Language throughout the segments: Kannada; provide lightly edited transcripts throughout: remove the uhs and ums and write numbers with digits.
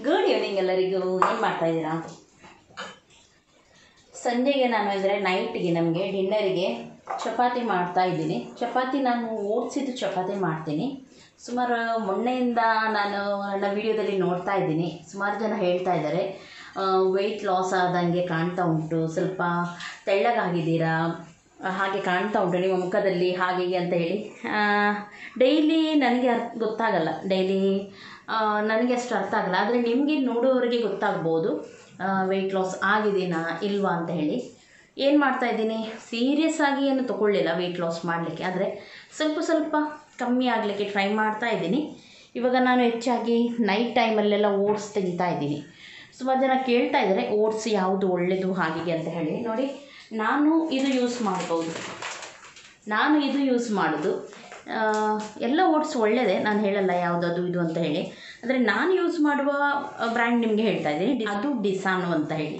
ಗುಡ್ ಈವ್ನಿಂಗ್ ಎಲ್ಲರಿಗೂ. ಏನು ಮಾಡ್ತಾಯಿದ್ದೀರಾ? ಸಂಜೆಗೆ ನಾನು ಅಂದರೆ ನೈಟ್ಗೆ ನಮಗೆ ಡಿನ್ನರಿಗೆ ಚಪಾತಿ ಮಾಡ್ತಾಯಿದ್ದೀನಿ. ಚಪಾತಿ ನಾನು ಓಡಿಸಿದ್ದು ಚಪಾತಿ ಮಾಡ್ತೀನಿ. ಸುಮಾರು ಮೊನ್ನೆಯಿಂದ ನಾನು ನನ್ನ ವಿಡಿಯೋದಲ್ಲಿ ನೋಡ್ತಾ ಇದ್ದೀನಿ, ಸುಮಾರು ಜನ ಹೇಳ್ತಾ ಇದ್ದಾರೆ ವೆಯ್ಟ್ ಲಾಸ್ ಆದಂಗೆ ಕಾಣ್ತಾ ಉಂಟು, ಸ್ವಲ್ಪ ತೆಳ್ಳಗಾಗಿದ್ದೀರಾ, ಹಾಗೆ ಕಾಣ್ತಾ ಉಂಟು ನಿಮ್ಮ ಮುಖದಲ್ಲಿ ಹಾಗೆ ಅಂತ ಹೇಳಿ. ಡೈಲಿ ನನಗೆ ಗೊತ್ತಾಗಲ್ಲ, ಡೈಲಿ ನನಗೆ ಅಷ್ಟು ಅರ್ಥ ಆಗಲ್ಲ. ಆದರೆ ನಿಮಗೆ ನೋಡೋರಿಗೆ ಗೊತ್ತಾಗ್ಬೋದು ವೆಯ್ಟ್ ಲಾಸ್ ಆಗಿದ್ದೀನಾ ಇಲ್ವಾ ಅಂತ ಹೇಳಿ. ಏನು ಮಾಡ್ತಾಯಿದ್ದೀನಿ, ಸೀರಿಯಸ್ ಆಗಿ ಏನು ತೊಗೊಳ್ಳಿಲ್ಲ ವೆಯ್ಟ್ ಲಾಸ್ ಮಾಡಲಿಕ್ಕೆ, ಆದರೆ ಸ್ವಲ್ಪ ಸ್ವಲ್ಪ ಕಮ್ಮಿ ಆಗಲಿಕ್ಕೆ ಟ್ರೈ ಮಾಡ್ತಾ ಇದ್ದೀನಿ. ಇವಾಗ ನಾನು ಹೆಚ್ಚಾಗಿ ನೈಟ್ ಟೈಮಲ್ಲೆಲ್ಲ ಓಟ್ಸ್ ತಿಂತಾ ಇದ್ದೀನಿ. ಸುಮಾರು ಜನ ಕೇಳ್ತಾ ಇದ್ದಾರೆ ಓಟ್ಸ್ ಯಾವುದು ಒಳ್ಳೆಯದು ಹಾಗೆ ಅಂತ ಹೇಳಿ. ನೋಡಿ, ನಾನು ಇದು ಯೂಸ್ ಮಾಡೋದು ಎಲ್ಲ ಓಟ್ಸ್ ಒಳ್ಳೆಯದೇ, ನಾನು ಹೇಳಲ್ಲ ಯಾವುದದು ಇದು ಅಂತ ಹೇಳಿ. ಆದರೆ ನಾನು ಯೂಸ್ ಮಾಡುವ ಬ್ರ್ಯಾಂಡ್ ನಿಮಗೆ ಹೇಳ್ತಾ ಇದ್ದೀನಿ, ಅದು ಡಿಸಾನೋ ಅಂತ ಹೇಳಿ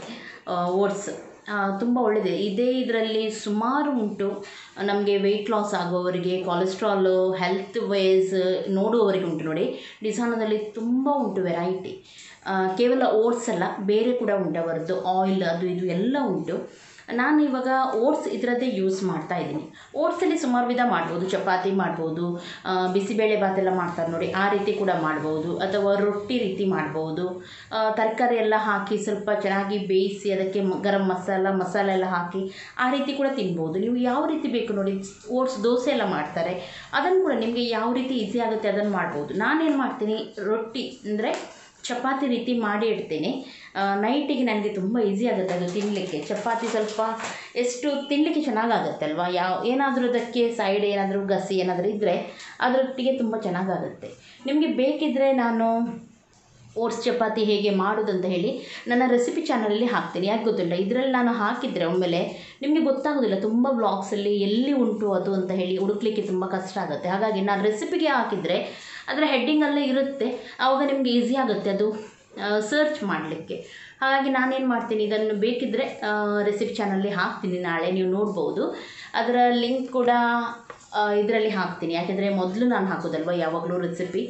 ಓಟ್ಸ್ ತುಂಬ ಒಳ್ಳೆಯದೇ. ಇದರಲ್ಲಿ ಸುಮಾರು ಉಂಟು. ನಮಗೆ ವೆಯ್ಟ್ ಲಾಸ್ ಆಗುವವರಿಗೆ, ಕೊಲೆಸ್ಟ್ರಾಲು, ಹೆಲ್ತ್ ವೈಸ್ ನೋಡುವವರಿಗೆ ಉಂಟು. ನೋಡಿ, ಡಿಸಾನೋದಲ್ಲಿ ತುಂಬ ಉಂಟು ವೆರೈಟಿ. ಕೇವಲ ಓಟ್ಸ್ ಅಲ್ಲ, ಬೇರೆ ಕೂಡ ಉಂಟು ಅವರದ್ದು, ಆಯಿಲ್ ಅದು ಇದು ಎಲ್ಲ ಉಂಟು. ನಾನು ಇವಾಗ ಓಟ್ಸ್ ಇದರದ್ದೇ ಯೂಸ್ ಮಾಡ್ತಾ ಇದ್ದೀನಿ. ಓಟ್ಸಲ್ಲಿ ಸುಮಾರು ವಿಧ ಮಾಡ್ಬೋದು. ಚಪಾತಿ ಮಾಡ್ಬೋದು, ಬಿಸಿಬೇಳೆ ಭಾತೆಲ್ಲ ಮಾಡ್ತಾರೆ ನೋಡಿ, ಆ ರೀತಿ ಕೂಡ ಮಾಡ್ಬೋದು, ಅಥವಾ ರೊಟ್ಟಿ ರೀತಿ ಮಾಡ್ಬೋದು. ತರಕಾರಿ ಎಲ್ಲ ಹಾಕಿ ಸ್ವಲ್ಪ ಚೆನ್ನಾಗಿ ಬೇಯಿಸಿ ಅದಕ್ಕೆ ಗರಂ ಮಸಾಲೆ ಎಲ್ಲ ಹಾಕಿ ಆ ರೀತಿ ಕೂಡ ತಿನ್ಬೋದು. ನೀವು ಯಾವ ರೀತಿ ಬೇಕು ನೋಡಿ. ಓಟ್ಸ್ ದೋಸೆ ಎಲ್ಲ ಮಾಡ್ತಾರೆ, ಅದನ್ನು ಕೂಡ ನಿಮಗೆ ಯಾವ ರೀತಿ ಈಸಿ ಆಗುತ್ತೆ ಅದನ್ನು ಮಾಡ್ಬೋದು. ನಾನೇನು ಮಾಡ್ತೀನಿ, ರೊಟ್ಟಿ ಅಂದರೆ ಚಪಾತಿ ರೀತಿ ಮಾಡಿ ಇಡ್ತೀನಿ. ನೈಟಿಗೆ ನನಗೆ ತುಂಬ ಈಸಿ ಆಗುತ್ತೆ ಅದು ತಿನ್ನಲಿಕ್ಕೆ. ಚಪಾತಿ ಸ್ವಲ್ಪ ಎಷ್ಟು ತಿನ್ನಲಿಕ್ಕೆ ಚೆನ್ನಾಗಾಗುತ್ತೆ ಅಲ್ವಾ. ಏನಾದರೂ ಅದಕ್ಕೆ ಸೈಡ್ ಏನಾದರೂ ಗಸಿ ಏನಾದರೂ ಇದ್ದರೆ ಅದರೊಟ್ಟಿಗೆ ತುಂಬ ಚೆನ್ನಾಗಾಗುತ್ತೆ. ನಿಮಗೆ ಬೇಕಿದ್ದರೆ ನಾನು ಓಟ್ಸ್ ಚಪಾತಿ ಹೇಗೆ ಮಾಡೋದಂತ ಹೇಳಿ ನನ್ನ ರೆಸಿಪಿ ಚಾನಲಲ್ಲಿ ಹಾಕ್ತೀನಿ. ಯಾಕೆ ಗೊತ್ತಿಲ್ಲ, ಇದರಲ್ಲಿ ನಾನು ಹಾಕಿದರೆ ಒಮ್ಮೆಲೆ ನಿಮಗೆ ಗೊತ್ತಾಗೋದಿಲ್ಲ, ತುಂಬ ಬ್ಲಾಗ್ಸಲ್ಲಿ ಎಲ್ಲಿ ಉಂಟು ಅದು ಅಂತ ಹೇಳಿ ಹುಡುಕ್ಲಿಕ್ಕೆ ತುಂಬ ಕಷ್ಟ ಆಗುತ್ತೆ. ಹಾಗಾಗಿ ನಾನು ರೆಸಿಪಿಗೆ ಹಾಕಿದರೆ ಅದರ ಹೆಡ್ಡಿಂಗಲ್ಲೇ ಇರುತ್ತೆ, ಆವಾಗ ನಿಮಗೆ ಈಸಿ ಆಗುತ್ತೆ ಅದು ಸರ್ಚ್ ಮಾಡಲಿಕ್ಕೆ. ಹಾಗಾಗಿ ನಾನೇನು ಮಾಡ್ತೀನಿ, ಇದನ್ನು ಬೇಕಿದ್ದರೆ ರೆಸಿಪಿ ಚಾನಲ್ಲಿ ಹಾಕ್ತೀನಿ, ನಾಳೆ ನೀವು ನೋಡ್ಬೋದು. ಅದರ ಲಿಂಕ್ ಕೂಡ ಇದರಲ್ಲಿ ಹಾಕ್ತೀನಿ. ಯಾಕೆಂದರೆ ಮೊದಲು ನಾನು ಹಾಕೋದಲ್ವ ಯಾವಾಗಲೂ ರೆಸಿಪಿ,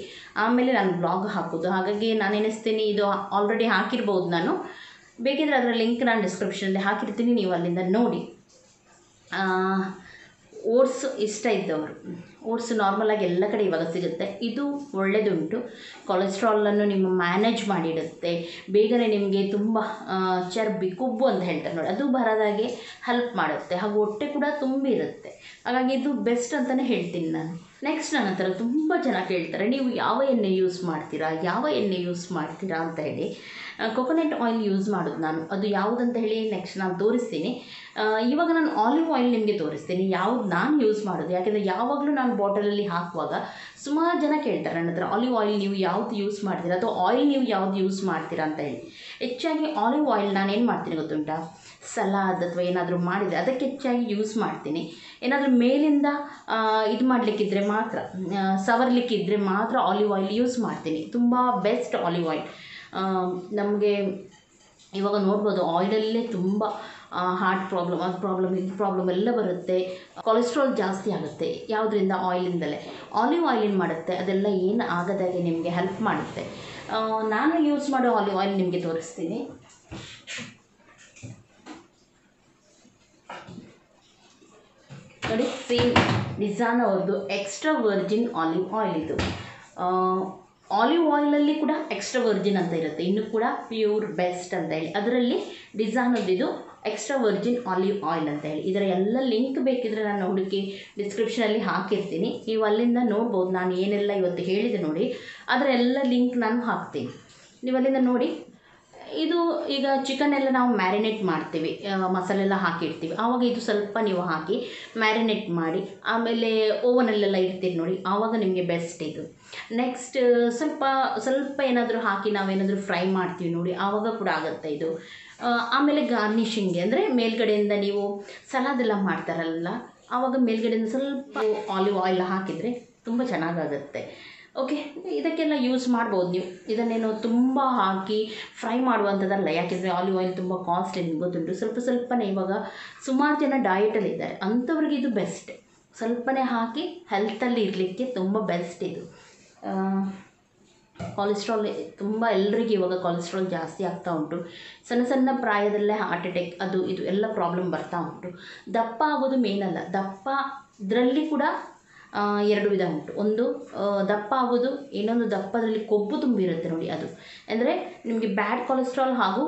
ಆಮೇಲೆ ನಾನು ಬ್ಲಾಗ್ ಹಾಕೋದು. ಹಾಗಾಗಿ ನಾನು ಎನಿಸ್ತೀನಿ ಇದು ಆಲ್ರೆಡಿ ಹಾಕಿರ್ಬೋದು. ನಾನು ಬೇಕಿದ್ದರೆ ಅದರ ಲಿಂಕ್ ನಾನು ಡಿಸ್ಕ್ರಿಪ್ಷನಲ್ಲಿ ಹಾಕಿರ್ತೀನಿ, ನೀವು ಅಲ್ಲಿಂದ ನೋಡಿ. ಓಟ್ಸ್ ಇಷ್ಟ ಇದ್ದವರು, ಓಟ್ಸ್ ನಾರ್ಮಲಾಗಿ ಎಲ್ಲ ಕಡೆ ಇವಾಗ ಸಿಗುತ್ತೆ. ಇದು ಒಳ್ಳೆಯದುಂಟು, ಕೊಲೆಸ್ಟ್ರಾಲನ್ನು ನಿಮ್ಮ ಮ್ಯಾನೇಜ್ ಮಾಡಿಡುತ್ತೆ. ಬೇಗನೆ ನಿಮಗೆ ತುಂಬ ಚರ್ಬಿ, ಕೊಬ್ಬು ಅಂತ ಹೇಳ್ತಾರೆ ನೋಡಿ, ಅದು ಬರೋದಾಗೆ ಹೆಲ್ಪ್ ಮಾಡುತ್ತೆ. ಹಾಗೂ ಹೊಟ್ಟೆ ಕೂಡ ತುಂಬಿರುತ್ತೆ. ಹಾಗಾಗಿ ಇದು ಬೆಸ್ಟ್ ಅಂತಲೇ ಹೇಳ್ತೀನಿ ನಾನು. ನೆಕ್ಸ್ಟ್ ನನ್ನ ಹತ್ರ ತುಂಬ ಜನ ಕೇಳ್ತಾರೆ, ನೀವು ಯಾವ ಎಣ್ಣೆ ಯೂಸ್ ಮಾಡ್ತೀರಾ ಅಂತ ಹೇಳಿ. ಕೊಕೊನಟ್ ಆಯಿಲ್ ಯೂಸ್ ಮಾಡೋದು ನಾನು. ಅದು ಯಾವುದಂತ ಹೇಳಿ ನೆಕ್ಸ್ಟ್ ನಾನು ತೋರಿಸ್ತೀನಿ. ಇವಾಗ ನಾನು ಆಲಿವ್ ಆಯಿಲ್ ನಿಮಗೆ ತೋರಿಸ್ತೀನಿ ಯಾವುದು ನಾನು ಯೂಸ್ ಮಾಡೋದು. ಯಾಕೆಂದರೆ ಯಾವಾಗಲೂ ನಾನು ಬಾಟಲಲ್ಲಿ ಹಾಕುವಾಗ ಸುಮಾರು ಜನ ಕೇಳ್ತಾರೆ ನನ್ನ ಹತ್ರ, ಆಲಿವ್ ಆಯಿಲ್ ನೀವು ಯಾವುದು ಯೂಸ್ ಮಾಡ್ತೀರಾ ಅಥವಾ ಆಯಿಲ್ ನೀವು ಯಾವುದು ಯೂಸ್ ಮಾಡ್ತೀರಾ ಅಂತ ಹೇಳಿ. ಹೆಚ್ಚಾಗಿ ಆಲಿವ್ ಆಯಿಲ್ ನಾನೇನು ಮಾಡ್ತೀನಿ ಗೊತ್ತುಂಟಾ, ಸಲಾದ್ ಅಥವಾ ಏನಾದರೂ ಮಾಡಿದರೆ ಅದಕ್ಕೆ ಹೆಚ್ಚಾಗಿ ಯೂಸ್ ಮಾಡ್ತೀನಿ. ಏನಾದರೂ ಮೇಲಿಂದ ಇದು ಮಾಡಲಿಕ್ಕಿದ್ರೆ ಮಾತ್ರ, ಸವರ್ಲಿಕ್ಕಿದ್ರೆ ಮಾತ್ರ ಆಲಿವ್ ಆಯಿಲ್ ಯೂಸ್ ಮಾಡ್ತೀನಿ. ತುಂಬ ಬೆಸ್ಟ್ ಆಲಿವ್ ಆಯಿಲ್. ನಮಗೆ ಇವಾಗ ನೋಡ್ಬೋದು ಆಯಿಲಲ್ಲೇ ತುಂಬ ಹಾರ್ಟ್ ಪ್ರಾಬ್ಲಮ್, ಅದು ಪ್ರಾಬ್ಲಮ್, ಇದು ಪ್ರಾಬ್ಲಮ್ ಎಲ್ಲ ಬರುತ್ತೆ. ಕೊಲೆಸ್ಟ್ರಾಲ್ ಜಾಸ್ತಿ ಆಗುತ್ತೆ ಯಾವುದರಿಂದ, ಆಯಿಲಿಂದಲೇ. ಆಲಿವ್ ಆಯಿಲ್ ಏನು ಮಾಡುತ್ತೆ, ಅದೆಲ್ಲ ಏನು ಆಗದಾಗೆ ನಿಮಗೆ ಹೆಲ್ಪ್ ಮಾಡುತ್ತೆ. ನಾನು ಯೂಸ್ ಮಾಡೋ ಆಲಿವ್ ಆಯಿಲ್ ನಿಮಗೆ ತೋರಿಸ್ತೀನಿ. ನೋಡಿ, ಸೇಮ್ ಡಿಸಾನ್ ಅವ್ರದ್ದು ಎಕ್ಸ್ಟ್ರಾ ವರ್ಜಿನ್ ಆಲಿವ್ ಆಯಿಲ್ ಇದು. ಆಲಿವ್ ಆಯಿಲಲ್ಲಿ ಕೂಡ ಎಕ್ಸ್ಟ್ರಾ ವರ್ಜಿನ್ ಅಂತ ಇರುತ್ತೆ, ಇನ್ನೂ ಕೂಡ ಪ್ಯೂರ್ ಬೆಸ್ಟ್ ಅಂತ ಹೇಳಿ. ಅದರಲ್ಲಿ ಡಿಸಾನದ್ದು ಎಕ್ಸ್ಟ್ರಾ ವರ್ಜಿನ್ ಆಲಿವ್ ಆಯಿಲ್ ಅಂತ ಹೇಳಿ. ಇದರ ಎಲ್ಲ ಲಿಂಕ್ ಬೇಕಿದ್ರೆ ನಾನು ಹುಡುಕಿ ಡಿಸ್ಕ್ರಿಪ್ಷನಲ್ಲಿ ಹಾಕಿರ್ತೀನಿ, ನೀವು ಅಲ್ಲಿಂದ ನೋಡ್ಬೋದು. ನಾನು ಏನೆಲ್ಲ ಇವತ್ತು ಹೇಳಿದೆ ನೋಡಿ, ಅದರ ಎಲ್ಲ ಲಿಂಕ್ ನಾನು ಹಾಕ್ತೀನಿ, ನೀವು ಅಲ್ಲಿಂದ ನೋಡಿ. ಇದು ಈಗ ಚಿಕನ್ ಎಲ್ಲ ನಾವು ಮ್ಯಾರಿನೇಟ್ ಮಾಡ್ತೀವಿ, ಮಸಾಲೆ ಎಲ್ಲ ಹಾಕಿರ್ತೀವಿ, ಆವಾಗ ಇದು ಸ್ವಲ್ಪ ನೀವು ಹಾಕಿ ಮ್ಯಾರಿನೇಟ್ ಮಾಡಿ ಆಮೇಲೆ ಓವನಲ್ಲೆಲ್ಲ ಇಡ್ತೀರಿ ನೋಡಿ, ಆವಾಗ ನಿಮಗೆ ಬೆಸ್ಟ್ ಇದು. ನೆಕ್ಸ್ಟ್ ಸ್ವಲ್ಪ ಏನಾದರೂ ಹಾಕಿ ನಾವೇನಾದರೂ ಫ್ರೈ ಮಾಡ್ತೀವಿ ನೋಡಿ, ಆವಾಗ ಕೂಡ ಆಗುತ್ತೆ ಇದು. ಆಮೇಲೆ ಗಾರ್ನಿಷಿಂಗ್ಗೆ ಅಂದರೆ ಮೇಲ್ಗಡೆಯಿಂದ ನೀವು ಸಲಾದೆಲ್ಲ ಮಾಡ್ತಾರಲ್ಲ, ಆವಾಗ ಮೇಲ್ಗಡೆಯಿಂದ ಸ್ವಲ್ಪ ಆಲಿವ್ ಆಯಿಲ್ ಹಾಕಿದರೆ ತುಂಬ ಚೆನ್ನಾಗಾಗುತ್ತೆ. ಓಕೆ, ಇದಕ್ಕೆಲ್ಲ ಯೂಸ್ ಮಾಡ್ಬೋದು ನೀವು. ಇದನ್ನೇನು ತುಂಬ ಹಾಕಿ ಫ್ರೈ ಮಾಡುವಂಥದ್ದಲ್ಲ, ಯಾಕೆಂದರೆ ಆಲಿವ್ ಆಯಿಲ್ ತುಂಬ ಕಾಸ್ಟ್ಲಿ ನಿಮ್ಗೆ ಗೊತ್ತುಂಟು. ಸ್ವಲ್ಪನೇ ಇವಾಗ ಸುಮಾರು ಜನ ಡಯಟಲ್ಲಿದ್ದಾರೆ, ಅಂಥವ್ರಿಗೆ ಇದು ಬೆಸ್ಟ್. ಸ್ವಲ್ಪನೇ ಹಾಕಿ ಹೆಲ್ತಲ್ಲಿ ಇರಲಿಕ್ಕೆ ತುಂಬ ಬೆಸ್ಟ್ ಇದು. ಕೊಲೆಸ್ಟ್ರಾಲ್ ತುಂಬ ಎಲ್ರಿಗೂ ಇವಾಗ ಕೊಲೆಸ್ಟ್ರಾಲ್ ಜಾಸ್ತಿ ಆಗ್ತಾ ಉಂಟು. ಸಣ್ಣ ಸಣ್ಣ ಪ್ರಾಯದಲ್ಲೇ ಹಾರ್ಟ್ ಅಟ್ಯಾಕ್ ಅದು ಇದು ಎಲ್ಲ ಪ್ರಾಬ್ಲಮ್ ಬರ್ತಾ ಉಂಟು. ದಪ್ಪ ಆಗೋದು ಮೇನಲ್ಲ, ದಪ್ಪ ಇದರಲ್ಲಿ ಕೂಡ ಎರಡು ವಿಧ ಉಂಟು. ಒಂದು ದಪ್ಪ ಆಗೋದು, ಇನ್ನೊಂದು ದಪ್ಪದಲ್ಲಿ ಕೊಬ್ಬು ತುಂಬಿರುತ್ತೆ ನೋಡಿ ಅದು. ಅಂದರೆ ನಿಮಗೆ ಬ್ಯಾಡ್ ಕೊಲೆಸ್ಟ್ರಾಲ್ ಹಾಗೂ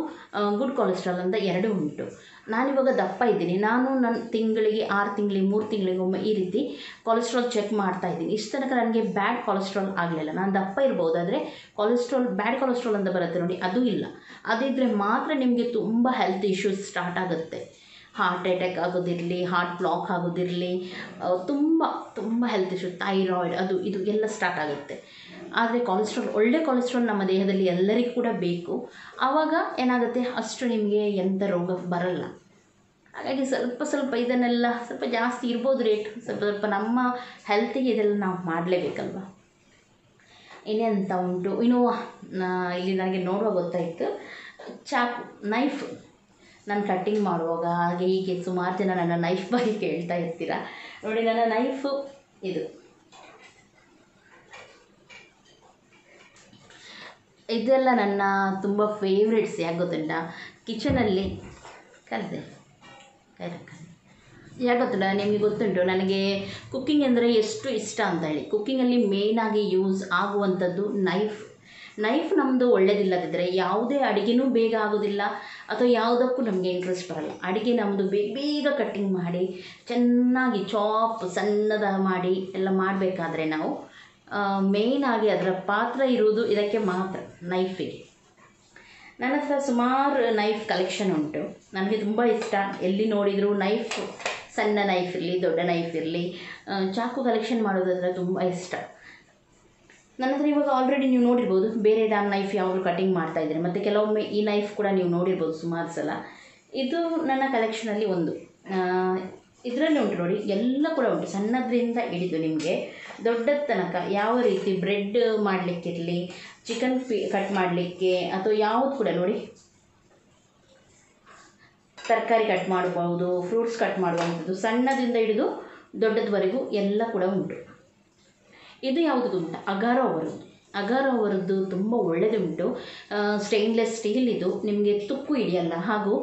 ಗುಡ್ ಕೊಲೆಸ್ಟ್ರಾಲ್ ಅಂತ ಎರಡು ಉಂಟು. ನಾನಿವಾಗ ದಪ್ಪ ಇದ್ದೀನಿ, ನಾನು ನನ್ನ ತಿಂಗಳಿಗೆ 6 ತಿಂಗಳಿಗೆ 3 ತಿಂಗಳಿಗೊಮ್ಮೆ ಈ ರೀತಿ ಕೊಲೆಸ್ಟ್ರಾಲ್ ಚೆಕ್ ಮಾಡ್ತಾ ಇದ್ದೀನಿ. ಇಷ್ಟು ತನಕ ನನಗೆ ಬ್ಯಾಡ್ ಕೊಲೆಸ್ಟ್ರಾಲ್ ಆಗಲಿಲ್ಲ. ನಾನು ದಪ್ಪ ಇರ್ಬೋದು, ಆದರೆ ಕೊಲೆಸ್ಟ್ರಾಲ್ ಬ್ಯಾಡ್ ಕೊಲೆಸ್ಟ್ರಾಲ್ ಅಂತ ಬರುತ್ತೆ ನೋಡಿ, ಅದು ಇಲ್ಲ. ಅದಿದ್ದರೆ ಮಾತ್ರ ನಿಮಗೆ ತುಂಬ ಹೆಲ್ತ್ ಇಶ್ಯೂಸ್ ಸ್ಟಾರ್ಟ್ ಆಗುತ್ತೆ. ಹಾರ್ಟ್ ಅಟ್ಯಾಕ್ ಆಗೋದಿರಲಿ, ಹಾರ್ಟ್ ಬ್ಲಾಕ್ ಆಗೋದಿರಲಿ, ತುಂಬ ತುಂಬ ಹೆಲ್ತ್ ಇಶ್ಯೂ, ಥೈರಾಯ್ಡ್ ಅದು ಇದು ಎಲ್ಲ ಸ್ಟಾರ್ಟ್ ಆಗುತ್ತೆ. ಆದರೆ ಕೊಲೆಸ್ಟ್ರಾಲ್, ಒಳ್ಳೆ ಕೊಲೆಸ್ಟ್ರಾಲ್ ನಮ್ಮ ದೇಹದಲ್ಲಿ ಎಲ್ಲರಿಗೂ ಕೂಡ ಬೇಕು. ಆವಾಗ ಏನಾಗುತ್ತೆ, ಅಷ್ಟು ನಿಮಗೆ ಎಂಥ ರೋಗ ಬರಲ್ಲ. ಹಾಗಾಗಿ ಸ್ವಲ್ಪ ಸ್ವಲ್ಪ ಇದನ್ನೆಲ್ಲ ಸ್ವಲ್ಪ ಜಾಸ್ತಿ ಇರ್ಬೋದು ರೇಟ್, ಸ್ವಲ್ಪ ಸ್ವಲ್ಪ ನಮ್ಮ ಹೆಲ್ತಿಗೆ ಇದೆಲ್ಲ ನಾವು ಮಾಡಲೇಬೇಕಲ್ವ. ಇನ್ನೆಂತ ಉಂಟು, ಇನ್ನು ಇಲ್ಲಿ ನನಗೆ ನೋಡುವಾಗ ಗೊತ್ತಾಯಿತು, ಚಾಕು ನೈಫ್ ನಾನು ಕಟ್ಟಿಂಗ್ ಮಾಡುವಾಗ ಹಾಗೆ ಹೀಗೆ ಸುಮಾರು ಜನ ನನ್ನ ನೈಫ್ ಬಗ್ಗೆ ಕೇಳ್ತಾ ಇರ್ತೀರ ನೋಡಿ. ನನ್ನ ನೈಫು ಇದೆಲ್ಲ ನನ್ನ ತುಂಬ ಫೇವ್ರೆಟ್ಸ್. ಯಾಕೆ ಗೊತ್ತುಂಟ, ಕಿಚನಲ್ಲಿ ಕಲಿತೆ ಯಾಕೆ ಗೊತ್ತುಂಟ ನಿಮಗೆ ಗೊತ್ತುಂಟು ನನಗೆ ಕುಕ್ಕಿಂಗ್ ಅಂದರೆ ಎಷ್ಟು ಇಷ್ಟ ಅಂತ ಹೇಳಿ. ಕುಕ್ಕಿಂಗಲ್ಲಿ ಮೇಯ್ನಾಗಿ ಯೂಸ್ ಆಗುವಂಥದ್ದು ನೈಫ್ ನಮ್ಮದು ಒಳ್ಳೆಯದಿಲ್ಲದಿದ್ದರೆ ಯಾವುದೇ ಅಡುಗೆನೂ ಬೇಗ ಆಗೋದಿಲ್ಲ, ಅಥವಾ ಯಾವುದಕ್ಕೂ ನಮಗೆ ಇಂಟ್ರೆಸ್ಟ್ ಬರಲ್ಲ. ಅಡುಗೆ ನಮ್ಮದು ಬೇಗ ಕಟ್ಟಿಂಗ್ ಮಾಡಿ ಚೆನ್ನಾಗಿ ಚಾಪ್ ಸಣ್ಣದ ಮಾಡಿ ಎಲ್ಲ ಮಾಡಬೇಕಾದ್ರೆ ನಾವು ಮೇಯ್ನಾಗಿ ಅದರ ಪಾತ್ರ ಇರುವುದು ಇದಕ್ಕೆ ಮಾತ್ರ, ನೈಫಿಗೆ. ನನ್ನ ಹತ್ರ ಸುಮಾರು ನೈಫ್ ಕಲೆಕ್ಷನ್ ಉಂಟು. ನನಗೆ ತುಂಬ ಇಷ್ಟ. ಎಲ್ಲಿ ನೋಡಿದರೂ ನೈಫ್, ಸಣ್ಣ ನೈಫ್ ಇರಲಿ ದೊಡ್ಡ ನೈಫ್ ಇರಲಿ, ಚಾಕು ಕಲೆಕ್ಷನ್ ಮಾಡೋದಂದರೆ ತುಂಬ ಇಷ್ಟ. ನನ್ನ ಹತ್ರ ಇವಾಗ ಆಲ್ರೆಡಿ ನೀವು ನೋಡಿರ್ಬೋದು, ಬೇರೆ ನೈಫ್ ಯಾವಾಗಲೂ ಕಟಿಂಗ್ ಮಾಡ್ತಾಯಿದ್ದಾರೆ. ಮತ್ತು ಕೆಲವೊಮ್ಮೆ ಈ ನೈಫ್ ಕೂಡ ನೀವು ನೋಡಿರ್ಬೋದು ಸುಮಾರು ಸಲ. ಇದು ನನ್ನ ಕಲೆಕ್ಷನಲ್ಲಿ ಒಂದು. ಇದರಲ್ಲಿ ಉಂಟು ನೋಡಿ, ಎಲ್ಲ ಕೂಡ ಉಂಟು, ಸಣ್ಣದ್ರಿಂದ ಹಿಡಿದು ನಿಮಗೆ ದೊಡ್ಡದ ತನಕ. ಯಾವ ರೀತಿ ಬ್ರೆಡ್ ಮಾಡಲಿಕ್ಕಿರಲಿ, ಚಿಕನ್ ಕಟ್ ಮಾಡಲಿಕ್ಕೆ, ಅಥವಾ ಯಾವುದು ಕೂಡ ನೋಡಿ, ತರಕಾರಿ ಕಟ್ ಮಾಡ್ಬೋದು, ಫ್ರೂಟ್ಸ್ ಕಟ್ ಮಾಡುವಂಥದ್ದು, ಸಣ್ಣದಿಂದ ಹಿಡಿದು ದೊಡ್ಡದವರೆಗೂ ಎಲ್ಲ ಕೂಡ ಉಂಟು. ಇದು ಯಾವುದು ಉಂಟು, ಅಗಾರೋ ಅವರದ್ದು ತುಂಬ ಒಳ್ಳೆಯದುಂಟು. ಸ್ಟೇನ್ಲೆಸ್ ಸ್ಟೀಲ್ ಇದು, ನಿಮಗೆ ತುಕ್ಕು ಹಿಡಿಯಲ್ಲ. ಹಾಗೂ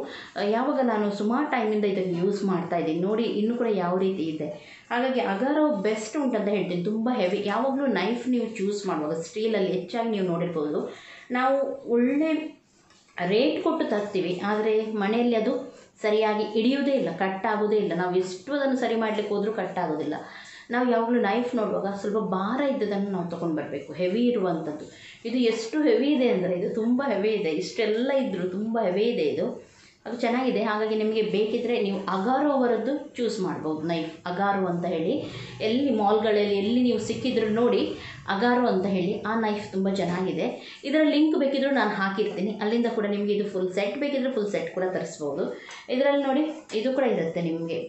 ಯಾವಾಗ ನಾನು ಸುಮಾರು ಟೈಮಿಂದ ಇದನ್ನು ಯೂಸ್ ಮಾಡ್ತಾಯಿದ್ದೀನಿ ನೋಡಿ, ಇನ್ನೂ ಕೂಡ ಯಾವ ರೀತಿ ಇದೆ. ಹಾಗಾಗಿ ಅಗಾರೋ ಬೆಸ್ಟ್ ಉಂಟಂತ ಹೇಳ್ತೀನಿ. ತುಂಬ ಹೆವಿ. ಯಾವಾಗಲೂ ನೈಫ್ ನೀವು ಚೂಸ್ ಮಾಡುವಾಗ ಸ್ಟೀಲಲ್ಲಿ ಹೆಚ್ಚಾಗಿ ನೀವು ನೋಡಿರ್ಬೋದು, ನಾವು ಒಳ್ಳೆ ರೇಟ್ ಕೊಟ್ಟು ತರ್ತೀವಿ, ಆದರೆ ಮನೆಯಲ್ಲಿ ಅದು ಸರಿಯಾಗಿ ಹಿಡಿಯೋದೇ ಇಲ್ಲ, ಕಟ್ ಆಗೋದೇ ಇಲ್ಲ. ನಾವು ಎಷ್ಟು ಅದನ್ನು ಸರಿ ಮಾಡಲಿಕ್ಕೆ ಹೋದರೂ ಕಟ್ ಆಗೋದಿಲ್ಲ. ನಾವು ಯಾವಾಗಲೂ ನೈಫ್ ನೋಡುವಾಗ ಸ್ವಲ್ಪ ಭಾರ ಇದ್ದದನ್ನು ನಾವು ತೊಗೊಂಡು ಬರಬೇಕು, ಹೆವಿ ಇರುವಂಥದ್ದು. ಇದು ಎಷ್ಟು ಹೆವಿ ಇದೆ ಅಂದರೆ, ಇದು ತುಂಬ ಹೆವಿ ಇದೆ. ಇಷ್ಟೆಲ್ಲ ಇದ್ದರೂ ತುಂಬ ಹೆವಿ ಇದೆ ಇದು. ಅದು ಚೆನ್ನಾಗಿದೆ. ಹಾಗಾಗಿ ನಿಮಗೆ ಬೇಕಿದ್ದರೆ ನೀವು ಅಗಾರೋ ಅವರದ್ದು ಚೂಸ್ ಮಾಡ್ಬೋದು, ನೈಫ್ ಅಗಾರೋ ಅಂತ ಹೇಳಿ. ಎಲ್ಲಿ ಮಾಲ್ಗಳಲ್ಲಿ ಎಲ್ಲಿ ನೀವು ಸಿಕ್ಕಿದ್ರು ನೋಡಿ, ಅಗಾರೋ ಅಂತ ಹೇಳಿ. ಆ ನೈಫ್ ತುಂಬ ಚೆನ್ನಾಗಿದೆ. ಇದರ ಲಿಂಕ್ ಬೇಕಿದ್ದರೂ ನಾನು ಹಾಕಿರ್ತೀನಿ, ಅಲ್ಲಿಂದ ಕೂಡ ನಿಮಗೆ ಇದು ಫುಲ್ ಸೆಟ್ ಬೇಕಿದ್ದರೆ ಫುಲ್ ಸೆಟ್ ಕೂಡ ತರಿಸ್ಬೋದು. ಇದರಲ್ಲಿ ನೋಡಿ, ಇದು ಕೂಡ ಇರುತ್ತೆ ನಿಮಗೆ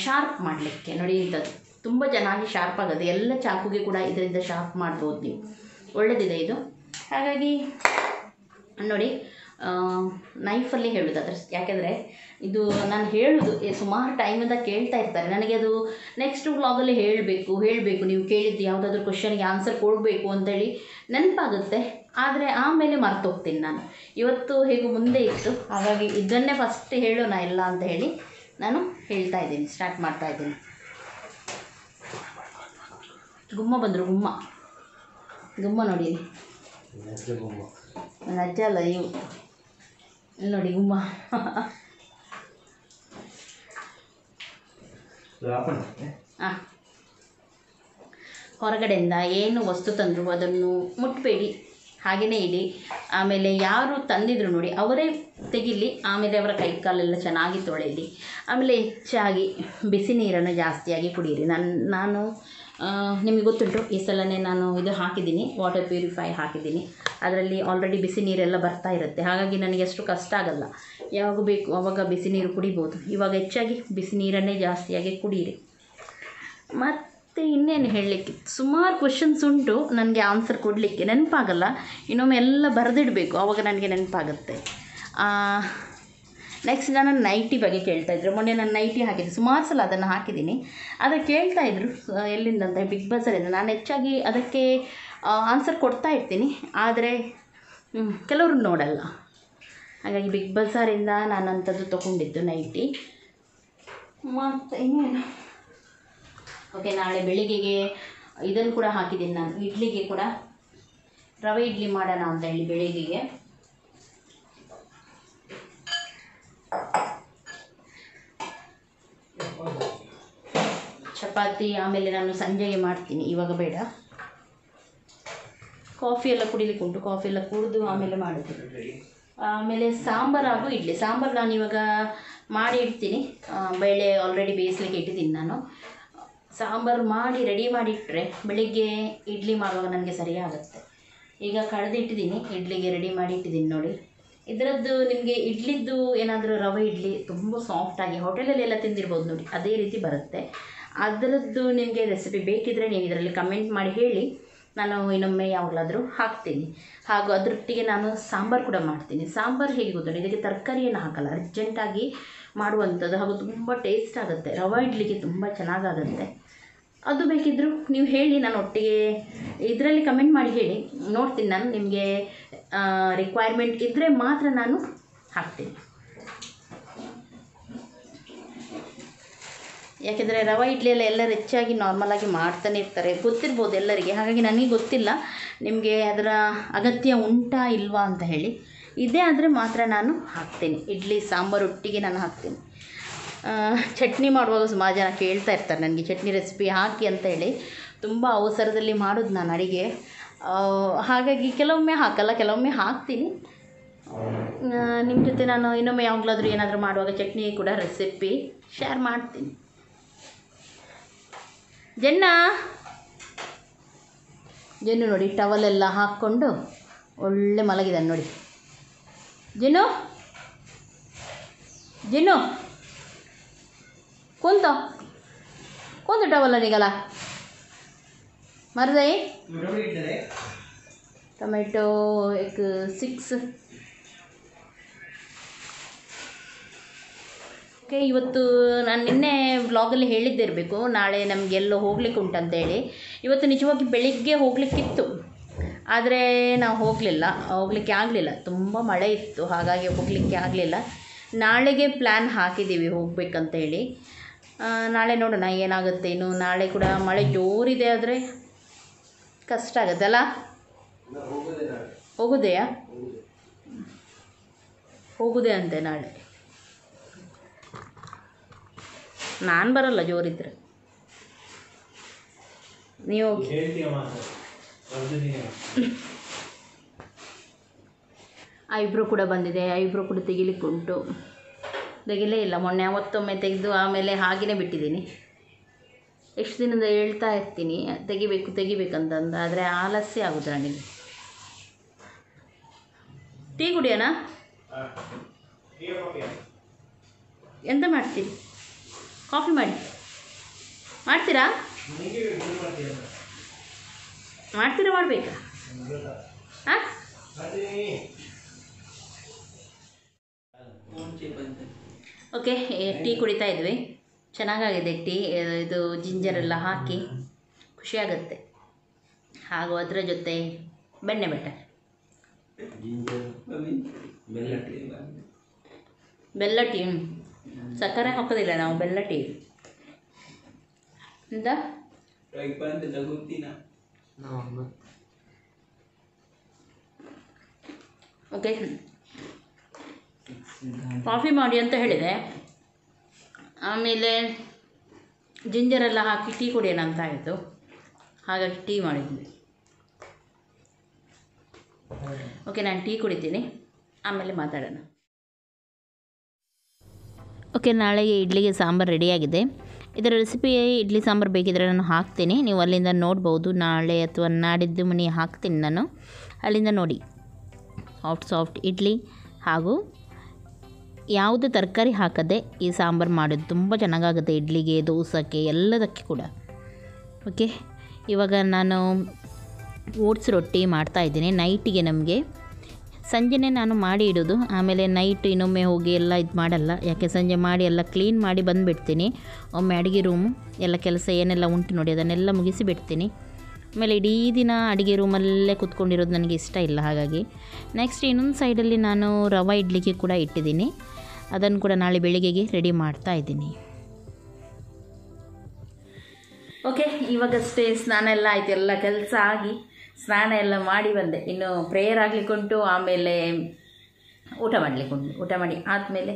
ಶಾರ್ಪ್ ಮಾಡಲಿಕ್ಕೆ. ನೋಡಿ, ಇಂಥದ್ದು ತುಂಬ ಚೆನ್ನಾಗಿ ಶಾರ್ಪ್ ಆಗೋದು. ಎಲ್ಲ ಚಾಕುಗೆ ಕೂಡ ಇದರಿಂದ ಶಾರ್ಪ್ ಮಾಡ್ಬೋದು ನೀವು. ಒಳ್ಳೆಯದಿದೆ ಇದು. ಹಾಗಾಗಿ ನೋಡಿ, ನೈಫಲ್ಲಿ ಹೇಳೋದಾದ್ರೆ, ಯಾಕೆಂದರೆ ಇದು ನಾನು ಹೇಳೋದು ಸುಮಾರು ಟೈಮಿಂದ ಕೇಳ್ತಾ ಇರ್ತಾರೆ ನನಗೆ. ಅದು ನೆಕ್ಸ್ಟ್ ವ್ಲಾಗಲ್ಲಿ ಹೇಳಬೇಕು ನೀವು ಕೇಳಿದ್ದು ಯಾವುದಾದ್ರೂ ಕ್ವಶನ್ಗೆ ಆನ್ಸರ್ ಕೊಡಬೇಕು ಅಂತೇಳಿ ನೆನಪಾಗುತ್ತೆ. ಆದರೆ ಆಮೇಲೆ ಮರ್ತೋಗ್ತೀನಿ ನಾನು. ಇವತ್ತು ಹೇಗೂ ಮುಂದೆ ಇತ್ತು, ಹಾಗಾಗಿ ಇದನ್ನೇ ಫಸ್ಟ್ ಹೇಳೋಣ ಎಲ್ಲ ಅಂತ ಹೇಳಿ ನಾನು ಹೇಳ್ತಾ ಇದ್ದೀನಿ, ಸ್ಟಾರ್ಟ್ ಮಾಡ್ತಾ ಇದ್ದೀನಿ. ಗುಮ್ಮ ಬಂದರು, ಗುಮ್ಮ ನೋಡಿ, ನನ್ನ ಅಜ್ಜ ಅಲ್ಲ ಇವು. ಇಲ್ಲಿ ನೋಡಿ ಗುಮ್ಮ. ಹಾಂ, ಹೊರಗಡೆಯಿಂದ ಏನು ವಸ್ತು ತಂದರು ಅದನ್ನು ಮುಟ್ಟಬೇಡಿ, ಹಾಗೆಯೇ ಇಡಿ. ಆಮೇಲೆ ಯಾರು ತಂದಿದ್ರು ನೋಡಿ ಅವರೇ ತೆಗಿಲಿ. ಆಮೇಲೆ ಅವರ ಕೈ ಕಾಲೆಲ್ಲ ಚೆನ್ನಾಗಿ ತೊಳೆಯಲಿ. ಆಮೇಲೆ ಹೆಚ್ಚಾಗಿ ಬಿಸಿ ನೀರನ್ನು ಜಾಸ್ತಿಯಾಗಿ ಕುಡಿಯಿರಿ. ನಾನು ನಿಮಗೆ ಗೊತ್ತುಂಟು, ಈ ಸಲನೇ ನಾನು ಇದು ಹಾಕಿದ್ದೀನಿ, ವಾಟರ್ ಪ್ಯೂರಿಫೈ ಹಾಕಿದ್ದೀನಿ. ಅದರಲ್ಲಿ ಆಲ್ರೆಡಿ ಬಿಸಿ ನೀರೆಲ್ಲ ಬರ್ತಾ ಇರುತ್ತೆ. ಹಾಗಾಗಿ ನನಗೆ ಅಷ್ಟು ಕಷ್ಟ ಆಗೋಲ್ಲ. ಯಾವಾಗ ಬೇಕು ಆವಾಗ ಬಿಸಿ ನೀರು ಕುಡಿಬೋದು. ಇವಾಗ ಹೆಚ್ಚಾಗಿ ಬಿಸಿ ನೀರನ್ನೇ ಜಾಸ್ತಿಯಾಗಿ ಕುಡೀರಿ. ಮತ್ತು ಇನ್ನೇನು ಹೇಳಲಿಕ್ಕೆ, ಸುಮಾರು ಕ್ವೆಶನ್ಸ್ ಉಂಟು ನನಗೆ ಆನ್ಸರ್ ಕೊಡಲಿಕ್ಕೆ, ನೆನಪಾಗಲ್ಲ. ಇನ್ನೊಮ್ಮೆ ಎಲ್ಲ ಬರೆದಿಡಬೇಕು, ಆವಾಗ ನನಗೆ ನೆನಪಾಗುತ್ತೆ. ನೆಕ್ಸ್ಟ್ ನಾನು ನೈಟಿ ಬಗ್ಗೆ ಕೇಳ್ತಾಯಿದ್ರು. ಮೊನ್ನೆ ನಾನು ನೈಟಿ ಹಾಕಿದ್ದೆ, ಸುಮಾರು ಸಲ ಅದನ್ನು ಹಾಕಿದ್ದೀನಿ. ಆದರೆ ಕೇಳ್ತಾಯಿದ್ರು ಎಲ್ಲಿಂದ ಅಂತ, ಬಿಗ್ ಬಜಾರಿಂದ. ನಾನು ಹೆಚ್ಚಾಗಿ ಅದಕ್ಕೆ ಆನ್ಸರ್ ಕೊಡ್ತಾ ಇರ್ತೀನಿ, ಆದರೆ ಕೆಲವರು ನೋಡಲ್ಲ. ಹಾಗಾಗಿ ಬಿಗ್ ಬಜಾರಿಂದ ನಾನು ಅಂಥದ್ದು ತೊಗೊಂಡಿದ್ದು ನೈಟಿ. ಮತ್ತು ಇನ್ನೇನು, ಓಕೆ, ನಾಳೆ ಬೆಳಿಗ್ಗೆಗೆ ಇದನ್ನು ಕೂಡ ಹಾಕಿದ್ದೀನಿ ನಾನು, ಇಡ್ಲಿಗೆ ಕೂಡ ರವೆ ಇಡ್ಲಿ ಮಾಡೋಣ ಅಂತ ಹೇಳಿ ಬೆಳಿಗ್ಗೆಗೆ. ಚಪಾತಿ ಆಮೇಲೆ ನಾನು ಸಂಜೆಗೆ ಮಾಡ್ತೀನಿ, ಇವಾಗ ಬೇಡ. ಕಾಫಿ ಎಲ್ಲ ಕುಡಿಲಿಕ್ಕೆ ಉಂಟು, ಕಾಫಿ ಎಲ್ಲ ಕುಡಿದು ಆಮೇಲೆ ಮಾಡೋದು. ಆಮೇಲೆ ಸಾಂಬಾರು ಹಾಗೂ ಇಡ್ಲಿ. ಸಾಂಬಾರು ನಾನು ಇವಾಗ ಮಾಡಿ ಇಡ್ತೀನಿ, ಬೇಳೆ ಆಲ್ರೆಡಿ ಬೇಯಿಸ್ಲಿಕ್ಕೆ ಇಟ್ಟಿದ್ದೀನಿ ನಾನು. ಸಾಂಬಾರು ಮಾಡಿ ರೆಡಿ ಮಾಡಿಟ್ಟರೆ ಬೆಳಿಗ್ಗೆ ಇಡ್ಲಿ ಮಾಡುವಾಗ ನನಗೆ ಸರಿಯಾಗುತ್ತೆ. ಈಗ ಕಳೆದಿಟ್ಟಿದ್ದೀನಿ, ಇಡ್ಲಿಗೆ ರೆಡಿ ಮಾಡಿ ಇಟ್ಟಿದ್ದೀನಿ ನೋಡಿ. ಇದರದ್ದು ನಿಮಗೆ ಇಡ್ಲಿದ್ದು ಏನಾದರೂ ರವೆ ಇಡ್ಲಿ ತುಂಬ ಸಾಫ್ಟಾಗಿ ಹೋಟೆಲಲ್ಲೆಲ್ಲ ತಿಂದಿರ್ಬೋದು ನೋಡಿ, ಅದೇ ರೀತಿ ಬರುತ್ತೆ. ಅದರದ್ದು ನಿಮಗೆ ರೆಸಿಪಿ ಬೇಕಿದ್ದರೆ ನೀವು ಇದರಲ್ಲಿ ಕಮೆಂಟ್ ಮಾಡಿ ಹೇಳಿ, ನಾನು ಇನ್ನೊಮ್ಮೆ ಯಾವಾಗಲಾದರೂ ಹಾಕ್ತೀನಿ. ಹಾಗೂ ಅದರೊಟ್ಟಿಗೆ ನಾನು ಸಾಂಬಾರು ಕೂಡ ಮಾಡ್ತೀನಿ. ಸಾಂಬಾರು ಹೇಗೆ ಗೊತ್ತುಂಟು, ಇದಕ್ಕೆ ತರಕಾರಿಯನ್ನು ಹಾಕಲ್ಲ, ಅರ್ಜೆಂಟಾಗಿ ಮಾಡುವಂಥದ್ದು, ಹಾಗೂ ತುಂಬ ಟೇಸ್ಟ್ ಆಗುತ್ತೆ. ರವೆ ಇಡ್ಲಿಗೆ ತುಂಬ ಚೆನ್ನಾಗಾಗುತ್ತೆ. ಅದು ಬೇಕಿದ್ದರೂ ನೀವು ಹೇಳಿ, ನಾನು ಒಟ್ಟಿಗೆ ಇದರಲ್ಲಿ ಕಮೆಂಟ್ ಮಾಡಿ ಹೇಳಿ, ನೋಡ್ತೀನಿ ನಾನು. ನಿಮಗೆ ರಿಕ್ವೈರ್ಮೆಂಟ್ ಇದ್ದರೆ ಮಾತ್ರ ನಾನು ಹಾಕ್ತೀನಿ. ಯಾಕೆಂದರೆ ರವೆ ಇಡ್ಲಿಯೆಲ್ಲ ಎಲ್ಲರೂ ಹೆಚ್ಚಾಗಿ ನಾರ್ಮಲಾಗಿ ಮಾಡ್ತಾನೆ ಇರ್ತಾರೆ, ಗೊತ್ತಿರ್ಬೋದು ಎಲ್ಲರಿಗೆ. ಹಾಗಾಗಿ ನನಗೆ ಗೊತ್ತಿಲ್ಲ ನಿಮಗೆ ಅದರ ಅಗತ್ಯ ಉಂಟಾ ಇಲ್ವಾ ಅಂತ ಹೇಳಿ. ಇದೇ ಆದರೆ ಮಾತ್ರ ನಾನು ಹಾಕ್ತೀನಿ, ಇಡ್ಲಿ ಸಾಂಬಾರು ಒಟ್ಟಿಗೆ ನಾನು ಹಾಕ್ತೀನಿ. ಚಟ್ನಿ ಮಾಡುವಾಗ ಸುಮಾರು ಜನ ಕೇಳ್ತಾ ಇರ್ತಾರೆ ನನಗೆ ಚಟ್ನಿ ರೆಸಿಪಿ ಹಾಕಿ ಅಂತ ಹೇಳಿ. ತುಂಬ ಅವಸರದಲ್ಲಿ ಮಾಡೋದು ನಾನು ಅಡುಗೆ, ಹಾಗಾಗಿ ಕೆಲವೊಮ್ಮೆ ಹಾಕಲ್ಲ, ಕೆಲವೊಮ್ಮೆ ಹಾಕ್ತೀನಿ. ನಿಮ್ಮ ಜೊತೆ ನಾನು ಇನ್ನೊಮ್ಮೆ ಯಾವಾಗಲಾದರೂ ಏನಾದರೂ ಮಾಡುವಾಗ ಚಟ್ನಿ ಕೂಡ ರೆಸಿಪಿ ಶೇರ್ ಮಾಡ್ತೀನಿ. ಜೆನ್ನು ನೋಡಿ ಟವಲೆಲ್ಲ ಹಾಕ್ಕೊಂಡು ಒಳ್ಳೆ ಮಲಗಿದ್ದಾನೆ ನೋಡಿ. ಜೆನ್ನು ಕೂತು ಟವಲ್ ನಿಗಲ ಮರದೈ ಟೊಮೆಟೊ 6. ಓಕೆ, ಇವತ್ತು ನಾನು ನಿನ್ನೆ ವ್ಲಾಗಲ್ಲಿ ಹೇಳಿದ್ದೇ ಇರಬೇಕು, ನಾಳೆ ನಮಗೆಲ್ಲೋ ಹೋಗ್ಲಿಕ್ಕೆ ಉಂಟಂತೇಳಿ. ಇವತ್ತು ನಿಜವಾಗಿ ಬೆಳಿಗ್ಗೆ ಹೋಗಲಿಕ್ಕಿತ್ತು, ಆದರೆ ನಾವು ಹೋಗಲಿಕ್ಕೆ ಆಗಲಿಲ್ಲ, ತುಂಬ ಮಳೆ ಇತ್ತು, ಹಾಗಾಗಿ ಹೋಗಲಿಕ್ಕೆ ಆಗಲಿಲ್ಲ. ನಾಳೆಗೆ ಪ್ಲ್ಯಾನ್ ಹಾಕಿದ್ದೀವಿ ಹೋಗಬೇಕಂತೇಳಿ. ನಾಳೆ ನೋಡೋಣ ಏನಾಗುತ್ತೆ. ಇನ್ನು ನಾಳೆ ಕೂಡ ಮಳೆ ಜೋರಿದೆ, ಆದರೆ ಕಷ್ಟ ಆಗುತ್ತಲ್ಲ. ಹೋಗುದೇ ಅಂತೆ ನಾಳೆ. ನಾನು ಬರಲ್ಲ ಜೋರಿದ್ರೆ, ನೀವು ಐಬ್ರೋ ಕೂಡ ಬಂದಿದೆ, ಐಬ್ರೋ ಕೂಡ ತೆಗಿಲಿಕ್ಕೆ ಉಂಟು. ತೆಗಿಲೇ ಇಲ್ಲ, ಮೊನ್ನೆ ಅವತ್ತೊಮ್ಮೆ ತೆಗೆದು ಆಮೇಲೆ ಹಾಗೆಯೇ ಬಿಟ್ಟಿದ್ದೀನಿ. ಎಷ್ಟು ದಿನದಿಂದ ಹೇಳ್ತಾ ಇರ್ತೀನಿ ತೆಗಿಬೇಕಂತಂದು, ಆದರೆ ಆಲಸ್ಯ ಆಗೋದು ನನಗೆ. ಟೀ ಕುಡಿಯೋಣ? ಎಂತ ಮಾಡ್ತೀರಿ? ಕಾಫಿ ಮಾಡ್ತೀರಾ? ಮಾಡಬೇಕಾ? ಹಾಂ, ಓಕೆ. ಟೀ ಕುಡಿತಾ ಇದ್ವಿ, ಚೆನ್ನಾಗಾಗಿದೆ ಟೀ. ಇದು ಜಿಂಜರೆಲ್ಲ ಹಾಕಿ ಖುಷಿಯಾಗುತ್ತೆ. ಹಾಗೂ ಅದರ ಜೊತೆ ಬೆಣ್ಣೆ ಬಟರ್, ಬೆಲ್ಲ ಟೀ. ಸಕ್ಕರೆ ಹಾಕೋದಿಲ್ಲ ನಾವು, ಬೆಲ್ಲ ಟೀ. ಎಂತ ಓಕೆ, ಕಾಫಿ ಮಾಡಿ ಅಂತ ಹೇಳಿದೆ. ಆಮೇಲೆ ಜಿಂಜರೆಲ್ಲ ಹಾಕಿ ಟೀ ಕುಡಿಯೋಣ ಅಂತ ಆಯಿತು, ಹಾಗಾಗಿ ಟೀ ಮಾಡಿದ್ವಿ. ಓಕೆ, ನಾನು ಟೀ ಕುಡಿತೀನಿ, ಆಮೇಲೆ ಮಾತಾಡೋಣ. ಓಕೆ, ನಾಳೆಗೆ ಇಡ್ಲಿಗೆ ಸಾಂಬಾರು ರೆಡಿಯಾಗಿದೆ. ಇದರ ರೆಸಿಪಿ ಇಡ್ಲಿ ಸಾಂಬಾರು ಬೇಕಿದ್ದರೆ ನಾನು ಹಾಕ್ತೀನಿ, ನೀವು ಅಲ್ಲಿಂದ ನೋಡ್ಬೋದು. ನಾಳೆ ಅಥವಾ ನಾಡಿದ್ದು ಮನೆ ಹಾಕ್ತೀನಿ ನಾನು, ಅಲ್ಲಿಂದ ನೋಡಿ. ಸಾಫ್ಟ್ ಇಡ್ಲಿ ಹಾಗೂ ಯಾವುದೇ ತರಕಾರಿ ಹಾಕದೆ ಈ ಸಾಂಬಾರು ಮಾಡೋದು ತುಂಬ ಚೆನ್ನಾಗಾಗುತ್ತೆ, ಇಡ್ಲಿಗೆ, ದೋಸೆಗೆ, ಎಲ್ಲದಕ್ಕೆ ಕೂಡ. ಓಕೆ, ಇವಾಗ ನಾನು ಓಟ್ಸ್ ರೊಟ್ಟಿ ಮಾಡ್ತಾಯಿದ್ದೀನಿ ನೈಟಿಗೆ. ನಮಗೆ ಸಂಜೆನೇ ನಾನು ಮಾಡಿ ಇಡೋದು, ಆಮೇಲೆ ನೈಟ್ ಇನ್ನೊಮ್ಮೆ ಹೋಗಿ ಎಲ್ಲ ಇದು ಮಾಡಲ್ಲ. ಯಾಕೆ ಸಂಜೆ ಮಾಡಿ ಎಲ್ಲ ಕ್ಲೀನ್ ಮಾಡಿ ಬಂದುಬಿಡ್ತೀನಿ. ಒಮ್ಮೆ ಅಡುಗೆ ರೂಮು ಎಲ್ಲ ಕೆಲಸ ಏನೆಲ್ಲ ಉಂಟು ನೋಡಿ ಅದನ್ನೆಲ್ಲ ಮುಗಿಸಿ ಬಿಡ್ತೀನಿ. ಆಮೇಲೆ ಇಡೀ ದಿನ ಅಡುಗೆ ರೂಮಲ್ಲೇ ಕೂತ್ಕೊಂಡಿರೋದು ನನಗೆ ಇಷ್ಟ ಇಲ್ಲ. ಹಾಗಾಗಿ ನೆಕ್ಸ್ಟ್ ಇನ್ನೊಂದು ಸೈಡಲ್ಲಿ ನಾನು ರವೆ ಇಡ್ಲಿಕ್ಕೆ ಕೂಡ ಇಟ್ಟಿದ್ದೀನಿ. ಅದನ್ನು ಕೂಡ ನಾಳೆ ಬೆಳಿಗ್ಗೆಗೆ ರೆಡಿ ಮಾಡ್ತಾ ಇದ್ದೀನಿ. ಓಕೆ, ಇವಾಗಷ್ಟೇ ಸ್ನಾನ ಎಲ್ಲ ಆಯಿತು, ಎಲ್ಲ ಕೆಲಸ ಆಗಿ ಸ್ನಾನ ಎಲ್ಲ ಮಾಡಿ ಬಂದೆ. ಇನ್ನು ಪ್ರೇಯರ್ ಆಗಲಿಕ್ಕುಂಟು, ಆಮೇಲೆ ಊಟ ಮಾಡಲಿಕ್ಕುಂಟು. ಊಟ ಮಾಡಿ ಆದಮೇಲೆ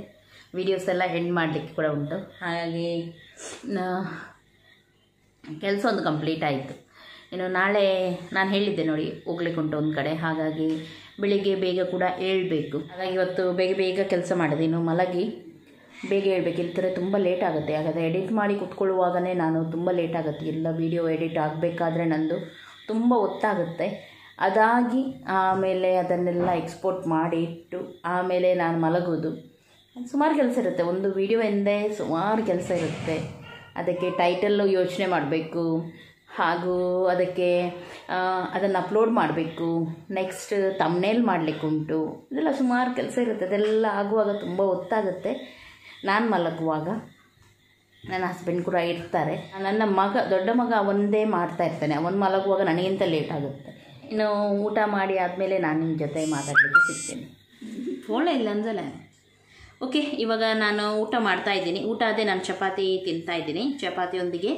ವೀಡಿಯೋಸ್ ಎಲ್ಲ ಎಂಡ್ ಮಾಡಲಿಕ್ಕೆ ಕೂಡ ಉಂಟು. ಹಾಗಾಗಿ ಕೆಲಸ ಒಂದು ಕಂಪ್ಲೀಟ್ ಆಯಿತು. ಇನ್ನು ನಾಳೆ ನಾನು ಹೇಳಿದ್ದೆ ನೋಡಿ ಹೋಗ್ಲಿಕ್ಕುಂಟು ಒಂದು ಕಡೆ, ಹಾಗಾಗಿ ಬೆಳಿಗ್ಗೆ ಬೇಗ ಕೂಡ ಏಳಬೇಕು. ಹಾಗಾಗಿ ಇವತ್ತು ಬೇಗ ಬೇಗ ಕೆಲಸ ಮಾಡಿದೆ. ಇನ್ನು ಮಲಗಿ ಬೇಗ ಹೇಳ್ಬೇಕು, ಇಲ್ತಾರೆ ತುಂಬ ಲೇಟ್ ಆಗುತ್ತೆ. ಹಾಗಾದರೆ ಎಡಿಟ್ ಮಾಡಿ ಕೂತ್ಕೊಳ್ಳುವಾಗಲೇ ನಾನು ತುಂಬ ಲೇಟ್ ಆಗುತ್ತೆ. ಎಲ್ಲ ವೀಡಿಯೋ ಎಡಿಟ್ ಆಗಬೇಕಾದ್ರೆ ನಂದು ತುಂಬ ಹೊತ್ತಾಗುತ್ತೆ. ಅದಾಗಿ ಆಮೇಲೆ ಅದನ್ನೆಲ್ಲ ಎಕ್ಸ್ಪೋರ್ಟ್ ಮಾಡಿ ಇಟ್ಟು ಆಮೇಲೆ ನಾನು ಮಲಗೋದು. ಸುಮಾರು ಕೆಲಸ ಇರುತ್ತೆ. ಒಂದು ವೀಡಿಯೋ ಎಂದೇ ಸುಮಾರು ಕೆಲಸ ಇರುತ್ತೆ. ಅದಕ್ಕೆ ಟೈಟಲ್ಲು ಯೋಚನೆ ಮಾಡಬೇಕು, ಹಾಗೂ ಅದಕ್ಕೆ ಅದನ್ನು ಅಪ್ಲೋಡ್ ಮಾಡಬೇಕು, ನೆಕ್ಸ್ಟ್ ತಮ್ನೇಲ್ ಮಾಡಲಿಕ್ಕುಂಟು. ಇದೆಲ್ಲ ಸುಮಾರು ಕೆಲಸ ಇರುತ್ತೆ. ಅದೆಲ್ಲ ಆಗುವಾಗ ತುಂಬ ಹೊತ್ತಾಗುತ್ತೆ. ನಾನು ಮಲಗುವಾಗ ನನ್ನ ಹಸ್ಬೆಂಡ್ ಕೂಡ ಇರ್ತಾರೆ. ನನ್ನ ಮಗ, ದೊಡ್ಡ ಮಗ ಒಂದೇ ಮಾಡ್ತಾ ಇರ್ತಾನೆ. ಅವನು ಮಲಗುವಾಗ ನನಗಿಂತ ಲೇಟ್ ಆಗುತ್ತೆ. ಇನ್ನು ಊಟ ಮಾಡಿ ಆದಮೇಲೆ ನಾನು ನಿಮ್ಮ ಜೊತೆ ಮಾತಾಡಲಿಕ್ಕೆ ಸಿಗ್ತೇನೆ. ಫೋಳೆ ಇಲ್ಲ ಅಂದಲ್ಲ. ಓಕೆ, ಇವಾಗ ನಾನು ಊಟ ಮಾಡ್ತಾಯಿದ್ದೀನಿ. ಊಟ ಅದೇ ನಾನು ಚಪಾತಿ ತಿಂತಾಯಿದ್ದೀನಿ. ಚಪಾತಿಯೊಂದಿಗೆ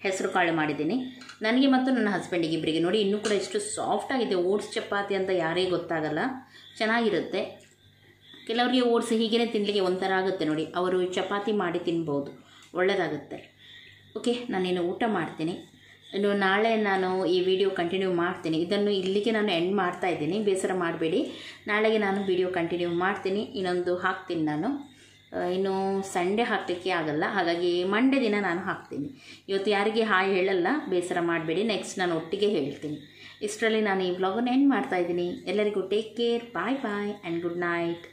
ಹೆಸರು ಕಾಳು ಮಾಡಿದ್ದೀನಿ ನನಗೆ ಮತ್ತು ನನ್ನ ಹಸ್ಬೆಂಡಿಗೆ ಇಬ್ಬರಿಗೆ. ನೋಡಿ ಇನ್ನೂ ಕೂಡ ಎಷ್ಟು ಸಾಫ್ಟಾಗಿದೆ. ಓಟ್ಸ್ ಚಪಾತಿ ಅಂತ ಯಾರಿಗೂ ಗೊತ್ತಾಗಲ್ಲ, ಚೆನ್ನಾಗಿರುತ್ತೆ. ಕೆಲವರಿಗೆ ಓಟ್ಸ್ ಹೀಗೇ ತಿನ್ನಲಿಕ್ಕೆ ಒಂಥರ ಆಗುತ್ತೆ ನೋಡಿ, ಅವರು ಚಪಾತಿ ಮಾಡಿ ತಿನ್ಬೋದು, ಒಳ್ಳೆಯದಾಗುತ್ತೆ. ಓಕೆ, ನಾನೇನು ಊಟ ಮಾಡ್ತೀನಿ. ಇನ್ನು ನಾಳೆ ನಾನು ಈ ವಿಡಿಯೋ ಕಂಟಿನ್ಯೂ ಮಾಡ್ತೀನಿ. ಇದನ್ನು ಇಲ್ಲಿಗೆ ನಾನು ಎಂಡ್ ಮಾಡ್ತಾಯಿದ್ದೀನಿ, ಬೇಸರ ಮಾಡಬೇಡಿ. ನಾಳೆಗೆ ನಾನು ವಿಡಿಯೋ ಕಂಟಿನ್ಯೂ ಮಾಡ್ತೀನಿ. ಇನ್ನೊಂದು ಹಾಕ್ತೀನಿ ನಾನು. ಇನ್ನು ಸಂಡೇ ಹಾಕಲಿಕ್ಕೆ ಆಗಲ್ಲ, ಹಾಗಾಗಿ ಮಂಡೇ ದಿನ ನಾನು ಹಾಕ್ತೀನಿ. ಇವತ್ತು ಯಾರಿಗೆ ಹಾಯ್ ಹೇಳಲ್ಲ, ಬೇಸರ ಮಾಡಬೇಡಿ. ನೆಕ್ಸ್ಟ್ ನಾನು ಒಟ್ಟಿಗೆ ಹೇಳ್ತೀನಿ. ಇಷ್ಟರಲ್ಲಿ ನಾನು ಈ ವ್ಲಾಗನ್ನು ಎಂಡ್ ಮಾಡ್ತಾಯಿದ್ದೀನಿ. ಎಲ್ಲರಿಗೂ take care, bye bye and good night.